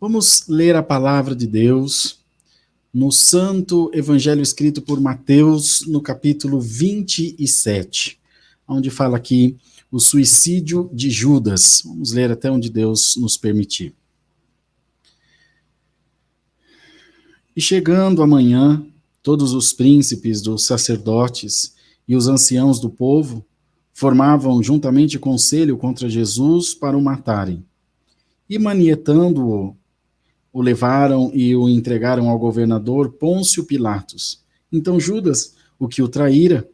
Vamos ler a palavra de Deus no Santo Evangelho escrito por Mateus, no capítulo 27, onde fala aqui o suicídio de Judas. Vamos ler até onde Deus nos permitir. E chegando amanhã, todos os príncipes dos sacerdotes e os anciãos do povo formavam juntamente conselho contra Jesus para o matarem. E manietando-o, o levaram e o entregaram ao governador Pôncio Pilatos. Então Judas, o que o traíra,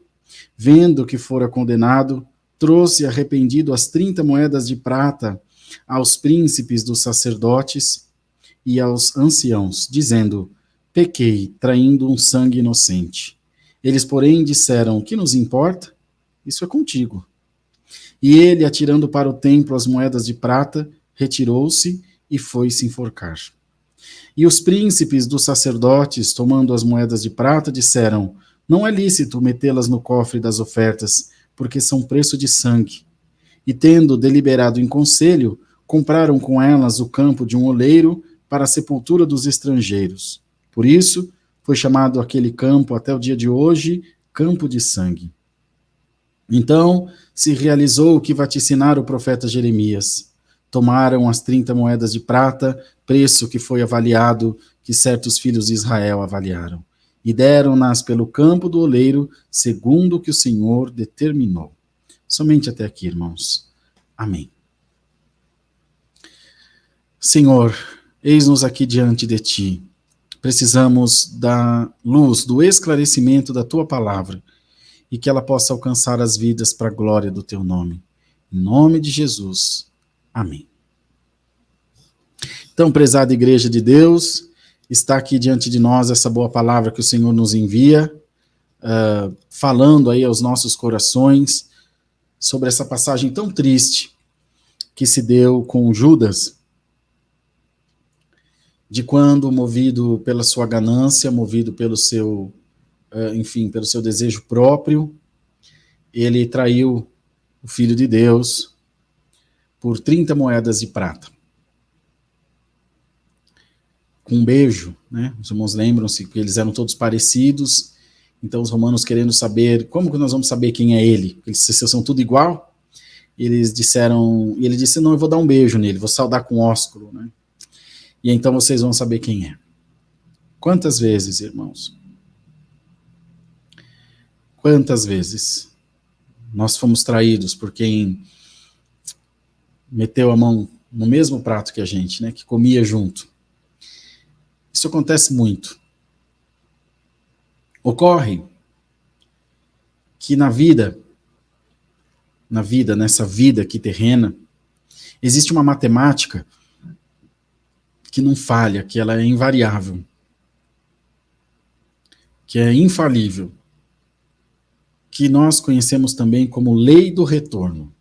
vendo que fora condenado, trouxe arrependido as 30 moedas de prata aos príncipes dos sacerdotes e aos anciãos, dizendo: pequei, traindo um sangue inocente. Eles, porém, disseram: que nos importa? Isso é contigo. E ele, atirando para o templo as moedas de prata, retirou-se e foi se enforcar. E os príncipes dos sacerdotes, tomando as moedas de prata, disseram: não é lícito metê-las no cofre das ofertas, porque são preço de sangue. E tendo deliberado em conselho, compraram com elas o campo de um oleiro para a sepultura dos estrangeiros. Por isso, foi chamado aquele campo até o dia de hoje, Campo de Sangue. Então, se realizou o que vaticinara o profeta Jeremias. Tomaram as 30 moedas de prata, preço que foi avaliado, que certos filhos de Israel avaliaram, e deram-nas pelo campo do oleiro, segundo o que o Senhor determinou. Somente até aqui, irmãos. Amém. Senhor, eis-nos aqui diante de Ti. Precisamos da luz, do esclarecimento da Tua palavra, e que ela possa alcançar as vidas para a glória do Teu nome. Em nome de Jesus. Amém. Então, prezada Igreja de Deus, está aqui diante de nós essa boa palavra que o Senhor nos envia, falando aí aos nossos corações sobre essa passagem tão triste que se deu com Judas, de quando, movido pela sua ganância, movido pelo seu, pelo seu desejo próprio, ele traiu o Filho de Deus por 30 moedas de prata. Com um beijo, né? Os irmãos lembram-se que eles eram todos parecidos, então os romanos querendo saber, como que nós vamos saber quem é ele? Eles são tudo igual? Eles disseram, e ele disse: não, eu vou dar um beijo nele, vou saudar com ósculo, né? E então vocês vão saber quem é. Quantas vezes, irmãos? Quantas vezes nós fomos traídos por quem meteu a mão no mesmo prato que a gente, né? Que comia junto. Isso acontece muito. Ocorre que nessa vida aqui terrena, existe uma matemática que não falha, que ela é invariável, que é infalível, que nós conhecemos também como lei do retorno.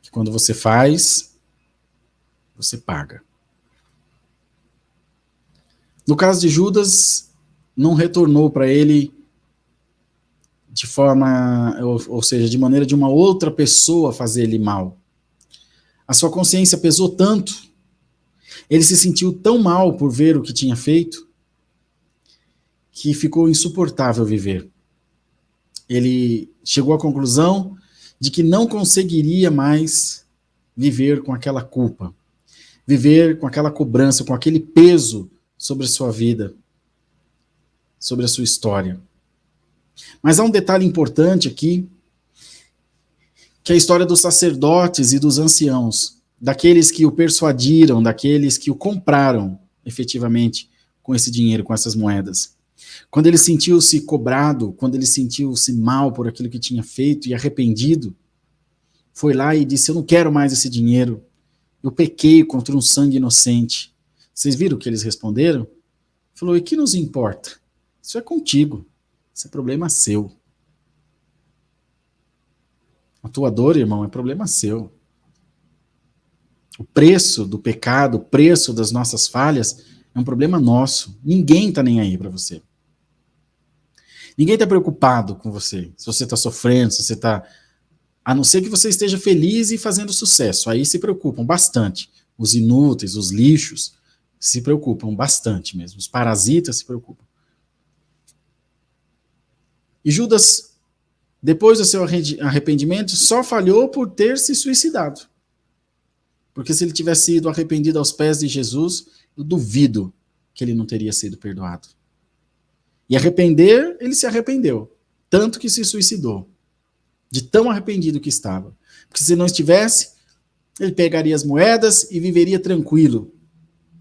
Que quando você faz, você paga. No caso de Judas, não retornou para ele de forma, ou seja, de maneira de uma outra pessoa fazer-lhe mal. A sua consciência pesou tanto, ele se sentiu tão mal por ver o que tinha feito, que ficou insuportável viver. Ele chegou à conclusão de que não conseguiria mais viver com aquela culpa, viver com aquela cobrança, com aquele peso sobre a sua vida, sobre a sua história. Mas há um detalhe importante aqui, que é a história dos sacerdotes e dos anciãos, daqueles que o persuadiram, daqueles que o compraram efetivamente com esse dinheiro, com essas moedas. Quando ele sentiu-se cobrado, quando ele sentiu-se mal por aquilo que tinha feito e arrependido, foi lá e disse: eu não quero mais esse dinheiro, eu pequei contra um sangue inocente. Vocês viram o que eles responderam? Falou: e que nos importa? Isso é contigo, esse é problema seu. A tua dor, irmão, é problema seu. O preço do pecado, o preço das nossas falhas é um problema nosso. Ninguém está nem aí para você. Ninguém está preocupado com você. Se você está sofrendo, se você está... A não ser que você esteja feliz e fazendo sucesso. Aí se preocupam bastante. os inúteis, os lixos, se preocupam bastante mesmo. Os parasitas se preocupam. E Judas, depois do seu arrependimento, só falhou por ter se suicidado. Porque se ele tivesse ido arrependido aos pés de Jesus, eu duvido que ele não teria sido perdoado. E arrepender, ele se arrependeu. Tanto que se suicidou. De tão arrependido que estava. Porque se não estivesse, ele pegaria as moedas e viveria tranquilo.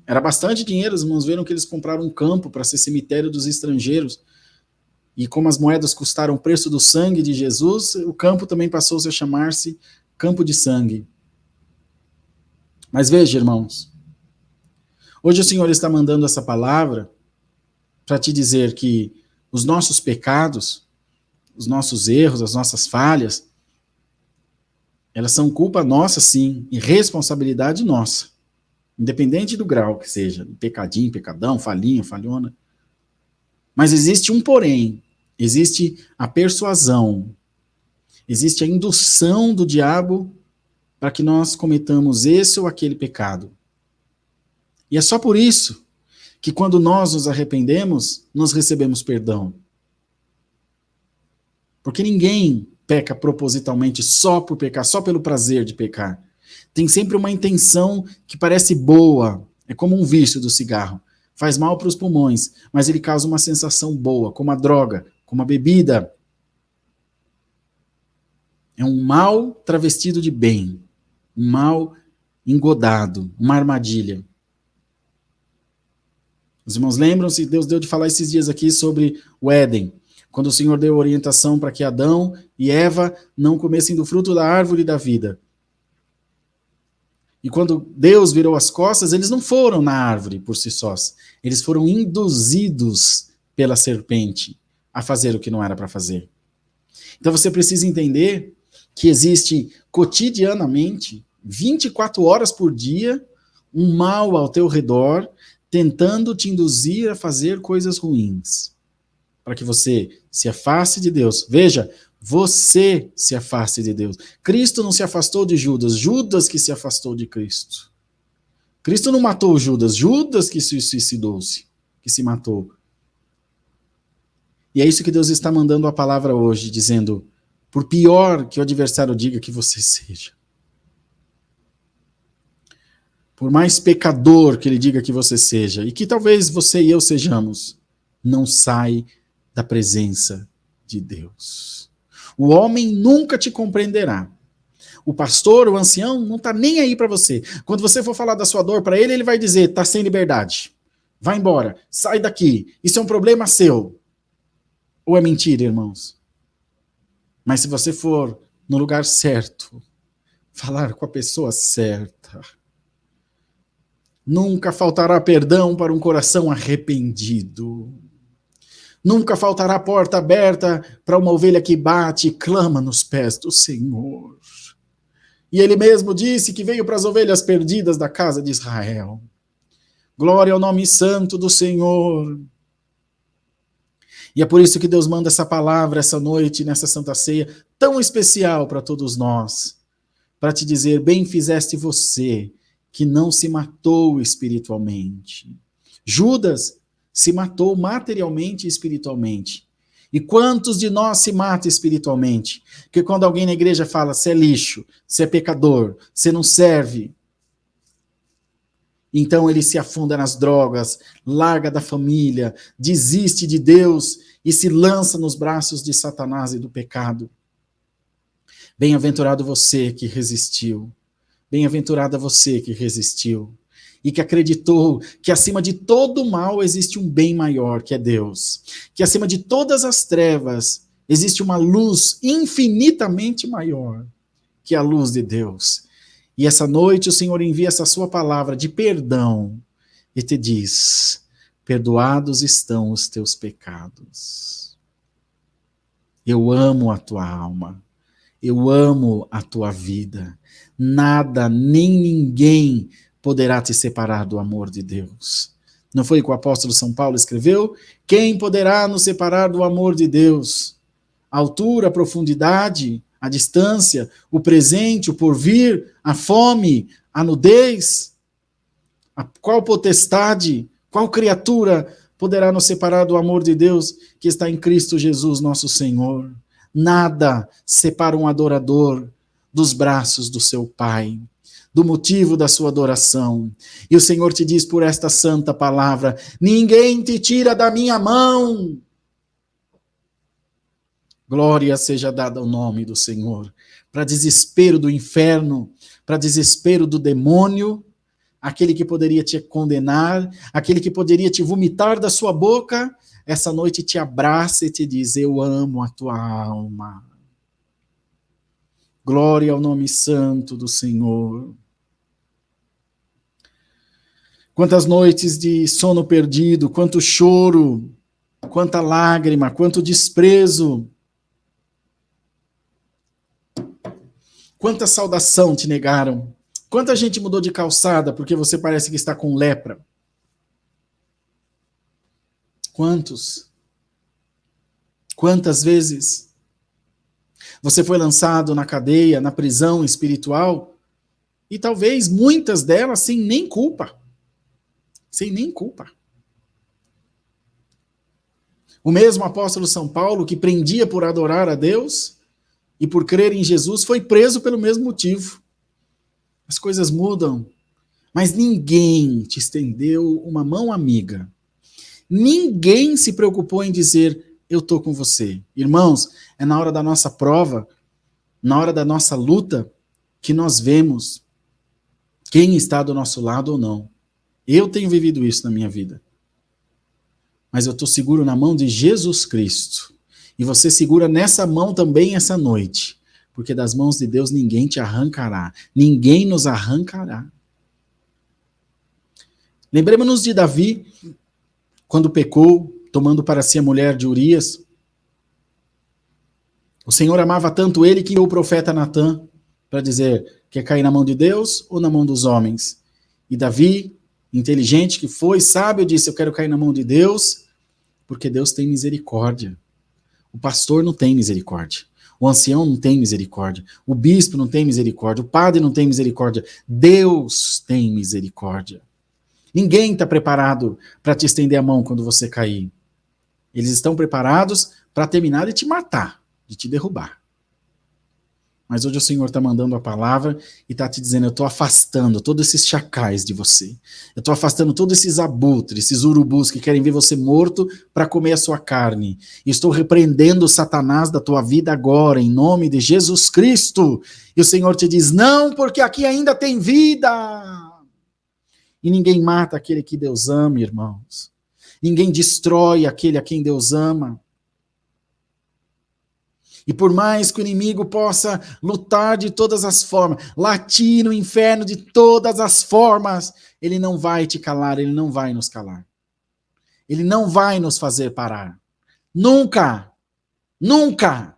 Era bastante dinheiro, os irmãos viram que eles compraram um campo para ser cemitério dos estrangeiros. E como as moedas custaram o preço do sangue de Jesus, o campo também passou a chamar-se Campo de Sangue. Mas veja, irmãos, hoje o Senhor está mandando essa palavra para te dizer que os nossos pecados, os nossos erros, as nossas falhas, elas são culpa nossa, sim, e responsabilidade nossa. Independente do grau que seja, pecadinho, pecadão, falhinha, falhona. Mas existe um porém, existe a persuasão, existe a indução do diabo para que nós cometamos esse ou aquele pecado. E é só por isso que quando nós nos arrependemos, nós recebemos perdão. Porque ninguém peca propositalmente só por pecar, só pelo prazer de pecar. Tem sempre uma intenção que parece boa, é como um vício do cigarro. Faz mal para os pulmões, mas ele causa uma sensação boa, como a droga, como a bebida. É um mal travestido de bem, um mal engodado, uma armadilha. Os irmãos lembram-se, Deus deu de falar esses dias aqui sobre o Éden, quando o Senhor deu orientação para que Adão e Eva não comessem do fruto da árvore da vida. E quando Deus virou as costas, eles não foram na árvore por si sós. Eles foram induzidos pela serpente a fazer o que não era para fazer. Então você precisa entender que existe cotidianamente, 24 horas por dia, um mal ao teu redor, tentando te induzir a fazer coisas ruins. Para que você se afaste de Deus. Veja, você se afaste de Deus. Cristo não se afastou de Judas, Judas que se afastou de Cristo. Cristo não matou Judas, Judas que se suicidou-se, que se matou. E é isso que Deus está mandando a palavra hoje, dizendo, por pior que o adversário diga que você seja, por mais pecador que ele diga que você seja, e que talvez você e eu sejamos, não sai da presença de Deus. O homem nunca te compreenderá. O pastor, o ancião, não está nem aí para você. Quando você for falar da sua dor para ele, ele vai dizer, está sem liberdade. Vai embora, sai daqui, isso é um problema seu. Ou é mentira, irmãos? Mas se você for no lugar certo, falar com a pessoa certa, nunca faltará perdão para um coração arrependido. Nunca faltará porta aberta para uma ovelha que bate e clama nos pés do Senhor. E ele mesmo disse que veio para as ovelhas perdidas da casa de Israel. Glória ao nome santo do Senhor. E é por isso que Deus manda essa palavra essa noite, nessa Santa Ceia, tão especial para todos nós, para te dizer, bem fizeste você, que não se matou espiritualmente. Judas se matou materialmente e espiritualmente. E quantos de nós se matam espiritualmente? Porque quando alguém na igreja fala, você é lixo, você é pecador, você não serve, então ele se afunda nas drogas, larga da família, desiste de Deus e se lança nos braços de Satanás e do pecado. Bem-aventurado você que resistiu. Bem-aventurada você que resistiu e que acreditou que acima de todo mal existe um bem maior, que é Deus. Que acima de todas as trevas existe uma luz infinitamente maior, que é a luz de Deus. E essa noite o Senhor envia essa sua palavra de perdão e te diz, perdoados estão os teus pecados. Eu amo a tua alma. Eu amo a tua vida. Nada, nem ninguém poderá te separar do amor de Deus. Não foi o que o apóstolo São Paulo escreveu? Quem poderá nos separar do amor de Deus? A altura, a profundidade, a distância, o presente, o porvir, a fome, a nudez, Qual potestade, qual criatura poderá nos separar do amor de Deus que está em Cristo Jesus, nosso Senhor? Nada separa um adorador dos braços do seu Pai, do motivo da sua adoração. E o Senhor te diz por esta santa palavra: ninguém te tira da minha mão. Glória seja dada ao nome do Senhor. Para desespero do inferno, para desespero do demônio, aquele que poderia te condenar, aquele que poderia te vomitar da sua boca, essa noite te abraça e te diz: eu amo a tua alma. Glória ao nome santo do Senhor. Quantas noites de sono perdido, quanto choro, quanta lágrima, quanto desprezo, quanta saudação te negaram. Quanta gente mudou de calçada porque você parece que está com lepra? Quantos? Quantas vezes você foi lançado na cadeia, na prisão espiritual, e talvez muitas delas sem nem culpa. Sem nem culpa. O mesmo apóstolo São Paulo, que prendia por adorar a Deus e por crer em Jesus, foi preso pelo mesmo motivo. As coisas mudam, mas ninguém te estendeu uma mão amiga. Ninguém se preocupou em dizer: eu estou com você. Irmãos, é na hora da nossa prova, na hora da nossa luta, que nós vemos quem está do nosso lado ou não. Eu tenho vivido isso na minha vida. Mas eu estou seguro na mão de Jesus Cristo. E você segura nessa mão também essa noite. Porque das mãos de Deus ninguém te arrancará. Ninguém nos arrancará. Lembremos-nos de Davi, quando pecou, tomando para si a mulher de Urias. O Senhor amava tanto ele que enviou o profeta Natã para dizer: quer cair na mão de Deus ou na mão dos homens? E Davi, inteligente que foi, sábio, disse: eu quero cair na mão de Deus, porque Deus tem misericórdia. O pastor não tem misericórdia. O ancião não tem misericórdia. O bispo não tem misericórdia. O padre não tem misericórdia. Deus tem misericórdia. Ninguém está preparado para te estender a mão quando você cair. Eles estão preparados para terminar de te matar, de te derrubar. Mas hoje o Senhor está mandando a palavra e está te dizendo: eu estou afastando todos esses chacais de você. Eu estou afastando todos esses abutres, esses urubus que querem ver você morto para comer a sua carne. E estou repreendendo o Satanás da tua vida agora, em nome de Jesus Cristo. E o Senhor te diz: não, porque aqui ainda tem vida. E ninguém mata aquele que Deus ama, irmãos. Ninguém destrói aquele a quem Deus ama. E por mais que o inimigo possa lutar de todas as formas, latir no inferno de todas as formas, ele não vai te calar, ele não vai nos calar. Ele não vai nos fazer parar. Nunca! Nunca!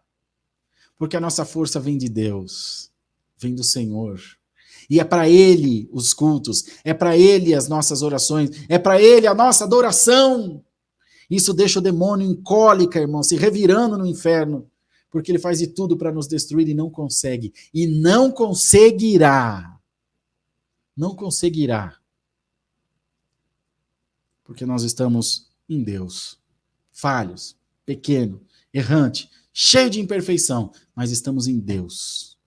Porque a nossa força vem de Deus, vem do Senhor. E é para Ele os cultos, é para Ele as nossas orações, é para Ele a nossa adoração. Isso deixa o demônio em cólica, irmão, se revirando no inferno. Porque ele faz de tudo para nos destruir e não consegue. E não conseguirá. Não conseguirá. Porque nós estamos em Deus. Falhos, pequeno, errante, cheio de imperfeição. Mas estamos em Deus.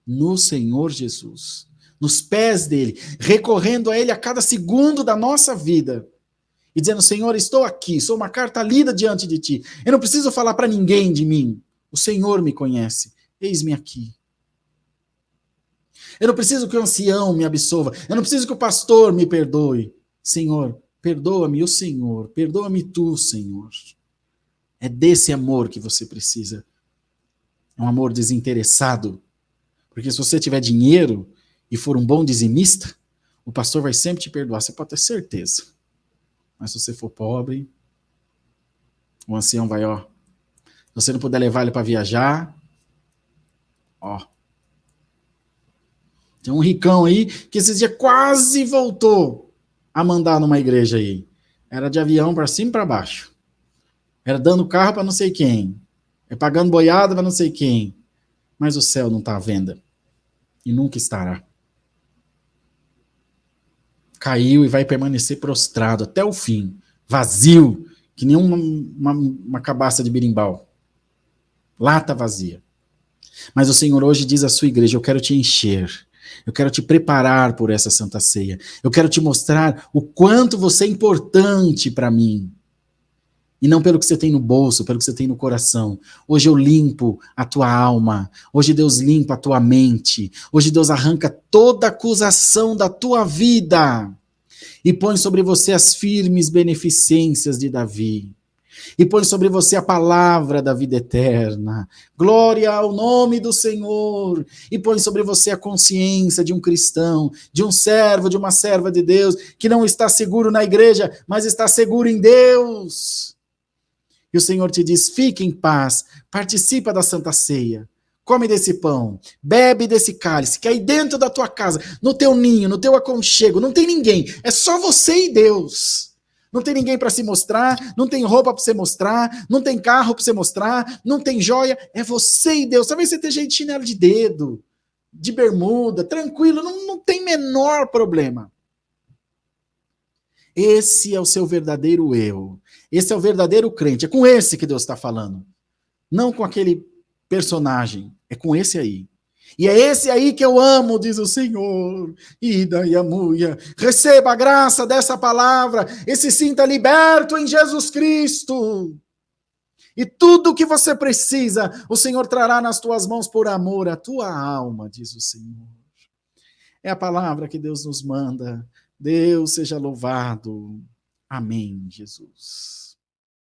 No Senhor Jesus. Nos pés dele. Recorrendo a ele a cada segundo da nossa vida. E dizendo: Senhor, estou aqui. Sou uma carta lida diante de ti. Eu não preciso falar para ninguém de mim. O Senhor me conhece, eis-me aqui. Eu não preciso que o ancião me absolva, eu não preciso que o pastor me perdoe. Senhor, perdoa-me o Senhor, perdoa-me tu, Senhor. É desse amor que você precisa. É um amor desinteressado. Porque se você tiver dinheiro e for um bom dizimista, o pastor vai sempre te perdoar, você pode ter certeza. Mas se você for pobre, o ancião vai, ó. Se você não puder levar ele para viajar, ó. Tem um ricão aí que esses dias quase voltou a mandar numa igreja aí. Era de avião para cima e para baixo. Era dando carro para não sei quem. É pagando boiada para não sei quem. Mas o céu não está à venda. E nunca estará. caiu e vai permanecer prostrado até o fim, vazio, que nem uma cabaça de berimbau, lata vazia. Mas o Senhor hoje diz à sua igreja: eu quero te encher, eu quero te preparar por essa Santa Ceia, eu quero te mostrar o quanto você é importante para mim. E não pelo que você tem no bolso, pelo que você tem no coração. Hoje eu limpo a tua alma. Hoje Deus limpa a tua mente. Hoje Deus arranca toda acusação da tua vida e põe sobre você as firmes beneficências de Davi. E põe sobre você a palavra da vida eterna. Glória ao nome do Senhor. E põe sobre você a consciência de um cristão, de um servo, de uma serva de Deus, que não está seguro na igreja, mas está seguro em Deus. E o Senhor te diz: fique em paz, participa da Santa Ceia, come desse pão, bebe desse cálice, que aí dentro da tua casa, no teu ninho, no teu aconchego, não tem ninguém, é só você e Deus. Não tem ninguém para se mostrar, não tem roupa para você mostrar, não tem carro para você mostrar, não tem joia, é você e Deus. Talvez você esteja aí de chinelo de dedo, de bermuda, tranquilo, não tem menor problema. Esse é o seu verdadeiro eu. Esse é o verdadeiro crente. É com esse que Deus está falando. Não com aquele personagem. É com esse aí. E é esse aí que eu amo, diz o Senhor. Ida e amuia. Receba a graça dessa palavra e se sinta liberto em Jesus Cristo. E tudo o que você precisa, o Senhor trará nas tuas mãos por amor à tua alma, diz o Senhor. É a palavra que Deus nos manda. Deus seja louvado. Amém, Jesus.